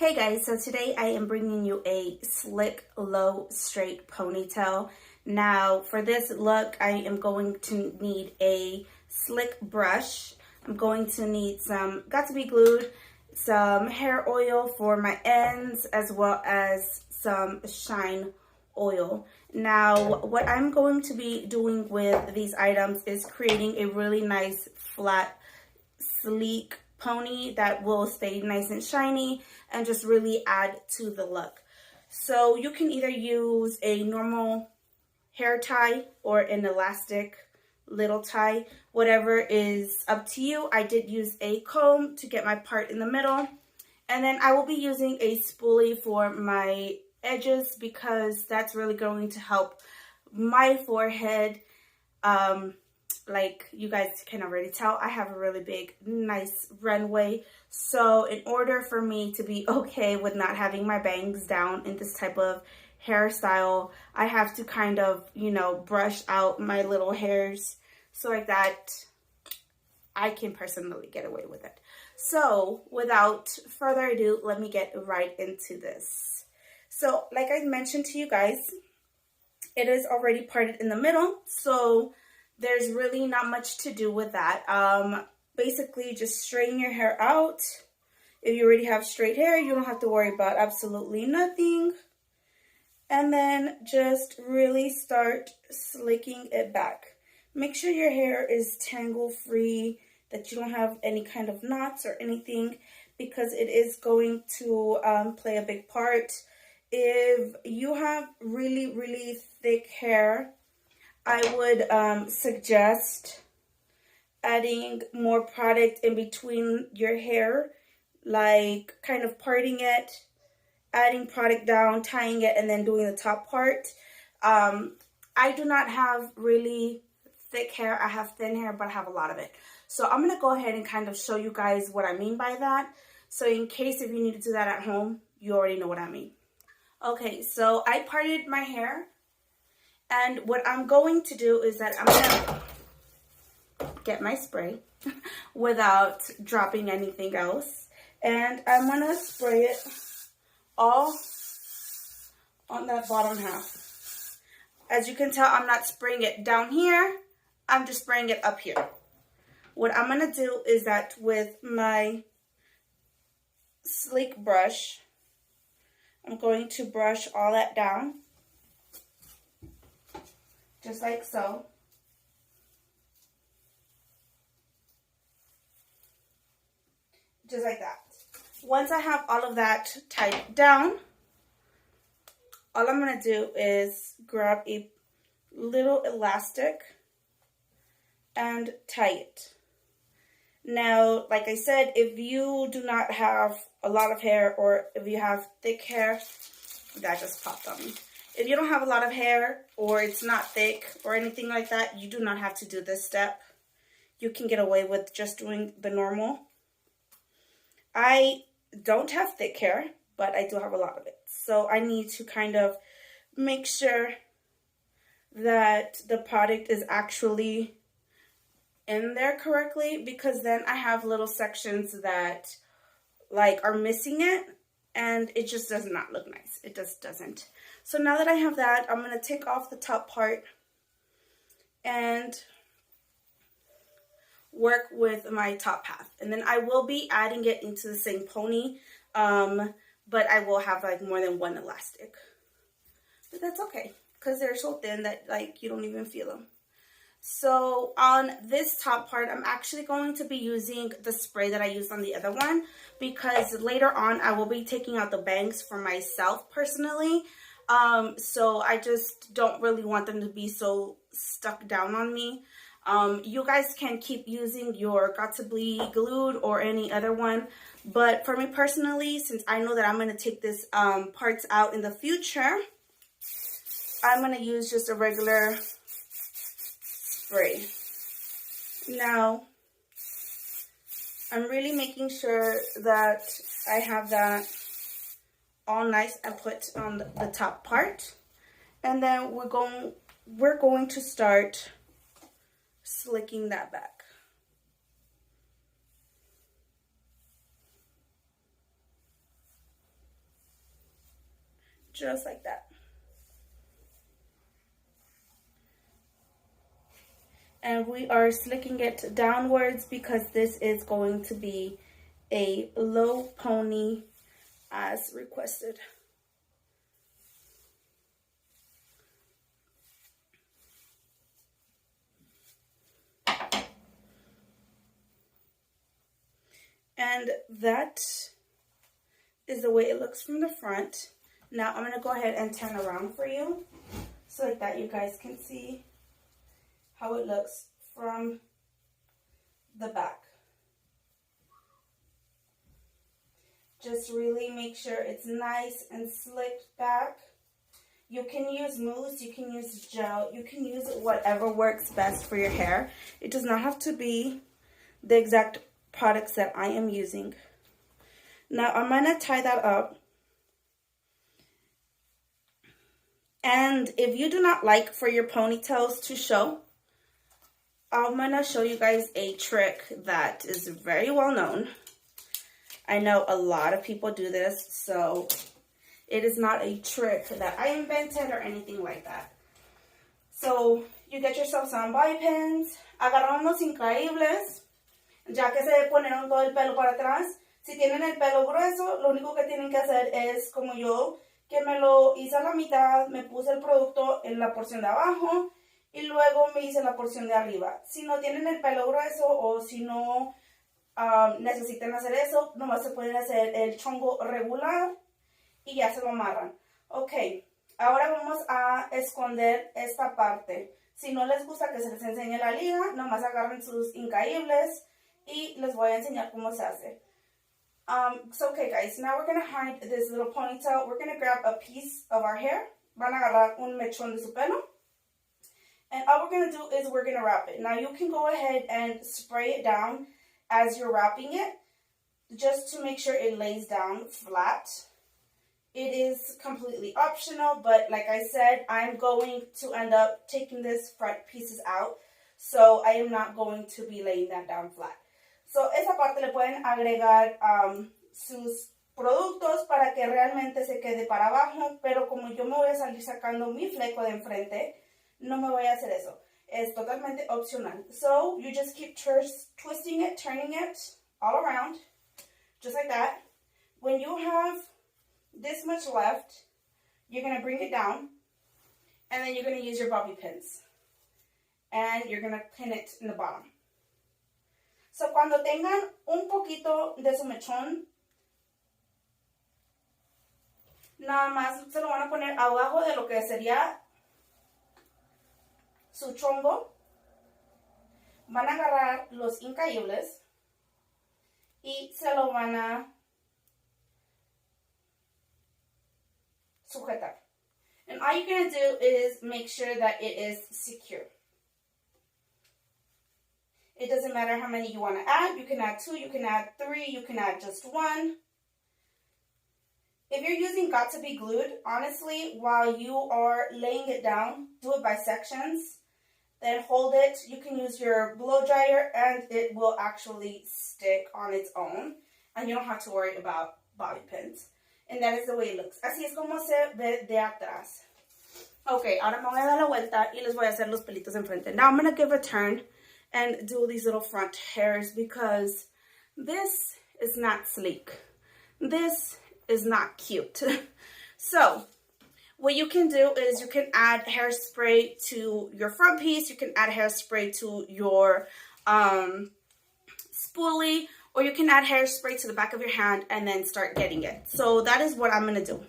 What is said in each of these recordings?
Hey guys, so today I am bringing you a slick, low, straight ponytail. Now for this look, I am going to need a slick brush. I'm going to need some got2b glued, some hair oil for my ends, as well as some shine oil. Now what I'm going to be doing with these items is creating a really nice, flat, sleek pony that will stay nice and shiny and just really add to the look. So you can either use a normal hair tie or an elastic little tie, whatever is up to you. I did use a comb to get my part in the middle, and then I will be using a spoolie for my edges because that's really going to help my forehead. Like you guys can already tell, I have a really big, nice runway. So in order for me to be okay with not having my bangs down in this type of hairstyle, I have to kind of, brush out my little hairs so like that I can personally get away with it. So without further ado, let me get right into this. So like I mentioned to you guys, it is already parted in the middle. So there's really not much to do with that. Basically, just straighten your hair out. If you already have straight hair, you don't have to worry about absolutely nothing. And then just really start slicking it back. Make sure your hair is tangle-free, that you don't have any kind of knots or anything, because it is going to play a big part. If you have really, really thick hair, I would suggest adding more product in between your hair, like kind of parting it, adding product down, tying it, and then doing the top part. I do not have really thick hair. I have thin hair, but I have a lot of it. So I'm going to go ahead and kind of show you guys what I mean by that. So in case if you need to do that at home, you already know what I mean. Okay, so I parted my hair. And what I'm going to do is that I'm going to get my spray without dropping anything else. And I'm going to spray it all on that bottom half. As you can tell, I'm not spraying it down here. I'm just spraying it up here. What I'm going to do is that with my sleek brush, I'm going to brush all that down. Just like so. Just like that. Once I have all of that tied down, all I'm going to do is grab a little elastic and tie it. Now, like I said, if you do not have a lot of hair, or if you have thick hair, that just popped on me. If you don't have a lot of hair, or it's not thick or anything like that, you do not have to do this step. You can get away with just doing the normal. I don't have thick hair, but I do have a lot of it. So I need to kind of make sure that the product is actually in there correctly, because then I have little sections that are missing it, and it just does not look nice. It just doesn't. So now that I have that, I'm going to take off the top part and work with my top half. And then I will be adding it into the same pony, but I will have more than one elastic. But that's okay, because they're so thin that you don't even feel them. So on this top part, I'm actually going to be using the spray that I used on the other one, because later on I will be taking out the bangs for myself personally. So I just don't really want them to be so stuck down on me. You guys can keep using your got2b glued or any other one, but for me personally, since I know that I'm going to take this parts out in the future, I'm going to use just a regular spray. Now, I'm really making sure that I have that all nice and put on the top part. And then we're going to start slicking that back. just like that. And we are slicking it downwards because this is going to be a low pony as requested. And that is the way it looks from the front. Now I'm going to go ahead and turn around for you so like that you guys can see how it looks from the back. Just really make sure it's nice and slicked back. You can use mousse, you can use gel, you can use whatever works best for your hair. It does not have to be the exact products that I am using. Now I'm going to tie that up. And if you do not like for your ponytails to show, I'm going to show you guys a trick that is very well known. I know a lot of people do this, so it is not a trick that I invented or anything like that. So you get yourself some bobby pins, agarran unos increíbles, ya que se ponieron todo el pelo para atrás. Si tienen el pelo grueso, lo único que tienen que hacer es como yo, que me lo hice a la mitad, me puse el producto en la porción de abajo y luego me hice la porción de arriba. Si no tienen el pelo grueso o si no necesitan hacer eso, nomás se pueden hacer el chongo regular y ya se lo amarran. Ok, ahora vamos a esconder esta parte. Si no les gusta que se les enseñe la liga, nomás agarren sus incaíbles y les voy a enseñar cómo se hace. So okay guys, now we're going to hide this little ponytail. We're going to grab a piece of our hair. Van a agarrar un mechón de su pelo. And all we're going to do is we're going to wrap it. Now you can go ahead and spray it down as you're wrapping it, just to make sure it lays down flat. It is completely optional, but like I said, I'm going to end up taking this front pieces out, so I am not going to be laying that down flat. So esa parte le pueden agregar sus productos para que realmente se quede para abajo, pero como yo me voy a salir sacando mi fleco de enfrente, no me voy a hacer eso. Es totalmente opcional. So you just keep twisting it, turning it all around, just like that. When you have this much left, you're going to bring it down, and then you're going to use your bobby pins. And you're going to pin it in the bottom. So cuando tengan un poquito de su mechón, nada más se lo van a poner abajo de lo que sería su chongo. Van a agarrar los incaíbles y se lo van a sujetar. And all you're going to do is make sure that it is secure. It doesn't matter how many you want to add. You can add 2, you can add 3, you can add just 1. If you're using Got to Be Glued, honestly, while you are laying it down, do it by sections. Then hold it. You can use your blow dryer and it will actually stick on its own. And you don't have to worry about bobby pins. And that is the way it looks. Así es como se ve de atrás. Ok, ahora me voy a dar la vuelta y les voy a hacer los pelitos enfrente. Now I'm going to give a turn and do these little front hairs because this is not sleek. This is not cute. So what you can do is you can add hairspray to your front piece. You can add hairspray to your spoolie, or you can add hairspray to the back of your hand and then start getting it. So that is what I'm going to do.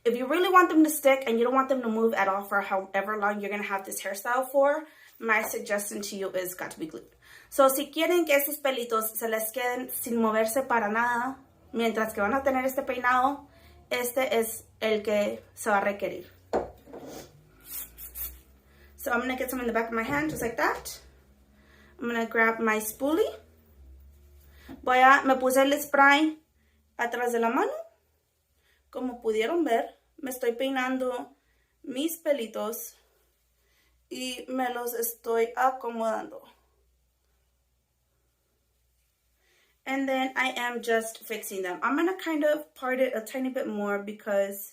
If you really want them to stick and you don't want them to move at all for however long you're going to have this hairstyle for, my suggestion to you is Got to Be Glued. So si quieren que esos pelitos se les queden sin moverse para nada, mientras que van a tener este peinado, este es el que se va a requerir. So I'm going to get some in the back of my hand, just like that. I'm going to grab my spoolie. Me puse el spray atrás de la mano. Como pudieron ver, me estoy peinando mis pelitos y me los estoy acomodando. And then I am just fixing them. I'm going to kind of part it a tiny bit more because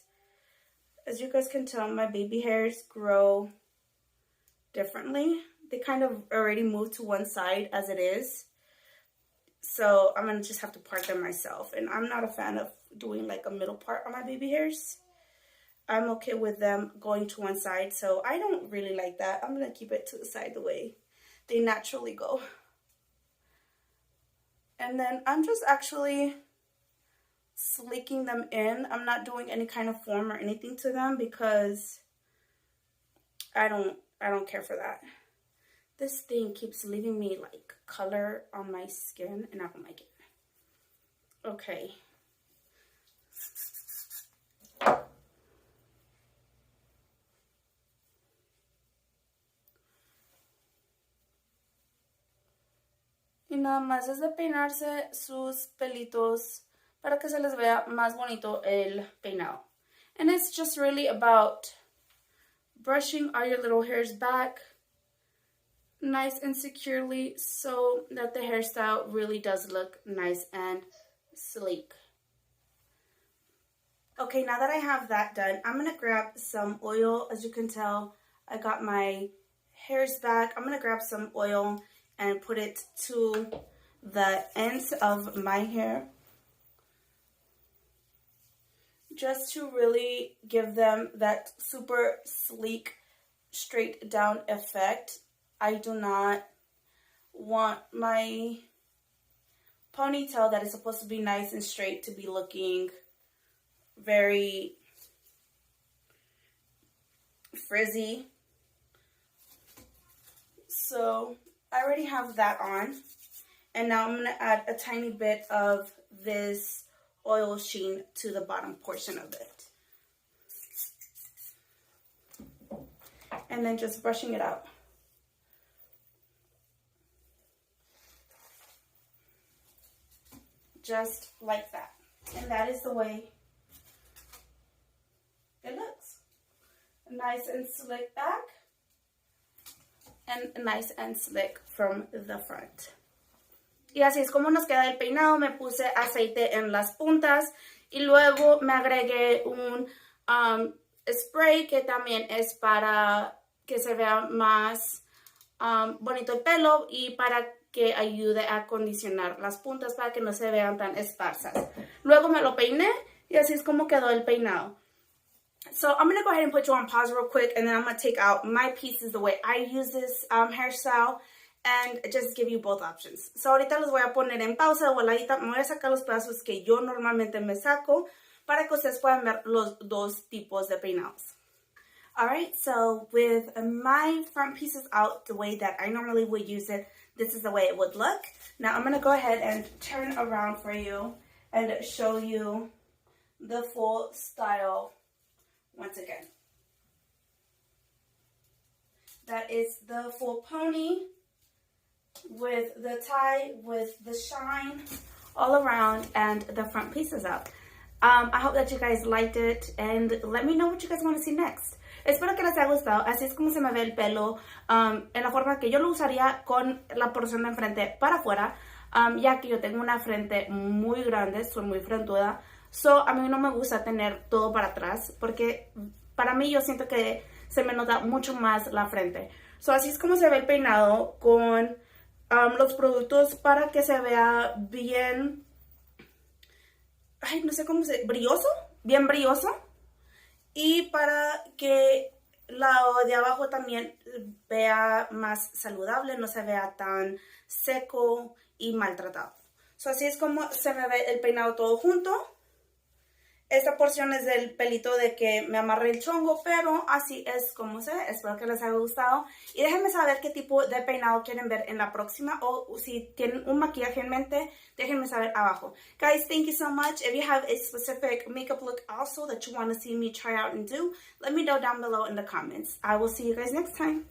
As you guys can tell, my baby hairs grow differently. They kind of already moved to one side as it is. So I'm going to just have to part them myself. And I'm not a fan of doing like a middle part on my baby hairs. I'm okay with them going to one side. So I don't really like that. I'm going to keep it to the side the way they naturally go. And then I'm just actually sleeking them in. I'm not doing any kind of form or anything to them because I don't care for that. This thing keeps leaving me like color on my skin and I don't like it. Okay. Y nada más es de peinarse sus pelitos para que se les vea más bonito el peinado. And it's just really about brushing all your little hairs back nice and securely so that the hairstyle really does look nice and sleek. Okay, now that I have that done, I'm going to grab some oil. As you can tell, I got my hairs back. I'm going to grab some oil and put it to the ends of my hair, just to really give them that super sleek, straight down effect. I do not want my ponytail that is supposed to be nice and straight to be looking very frizzy. So I already have that on. And now I'm going to add a tiny bit of this oil sheen to the bottom portion of it. And then just brushing it out. Just like that. And that is the way it looks. Nice and slick back. And nice and slick from the front. Y así es como nos queda el peinado. Me puse aceite en las puntas. Y luego me agregué un spray que también es para que se vea más bonito el pelo. Y para que ayude a acondicionar las puntas para que no se vean tan esparsas. Luego me lo peiné. Y así es como quedó el peinado. So I'm going to go ahead and put you on pause real quick, and then I'm going to take out my pieces the way I use this hairstyle and just give you both options. So ahorita los voy a poner en pausa de voladita. Me voy a sacar los pedazos que yo normalmente me saco para que ustedes puedan ver los dos tipos de peinados. Alright, so with my front pieces out the way that I normally would use it, this is the way it would look. Now I'm going to go ahead and turn around for you and show you the full style once again. That is the full pony with the tie, with the shine all around, and the front pieces out. I hope that you guys liked it, and let me know what you guys want to see next. Espero que les haya gustado. Así es como se me ve el pelo en la forma que yo lo usaría, con la porción de enfrente para afuera, ya que yo tengo una frente muy grande, soy muy frentuda. So, a mí no me gusta tener todo para atrás, porque para mí yo siento que se me nota mucho más la frente. So, así es como se ve el peinado con los productos para que se vea bien, ay, no sé cómo se, brilloso, bien brilloso. Y para que lado de abajo también vea más saludable, no se vea tan seco y maltratado. So, así es como se me ve el peinado todo junto. Esta porción es del pelito de que me amarré el chongo, pero así es como se ve. Espero que les haya gustado. Y déjenme saber qué tipo de peinado quieren ver en la próxima. O si tienen un maquillaje en mente, déjenme saber abajo. Guys, thank you so much. If you have a specific makeup look also that you want to see me try out and do, let me know down below in the comments. I will see you guys next time.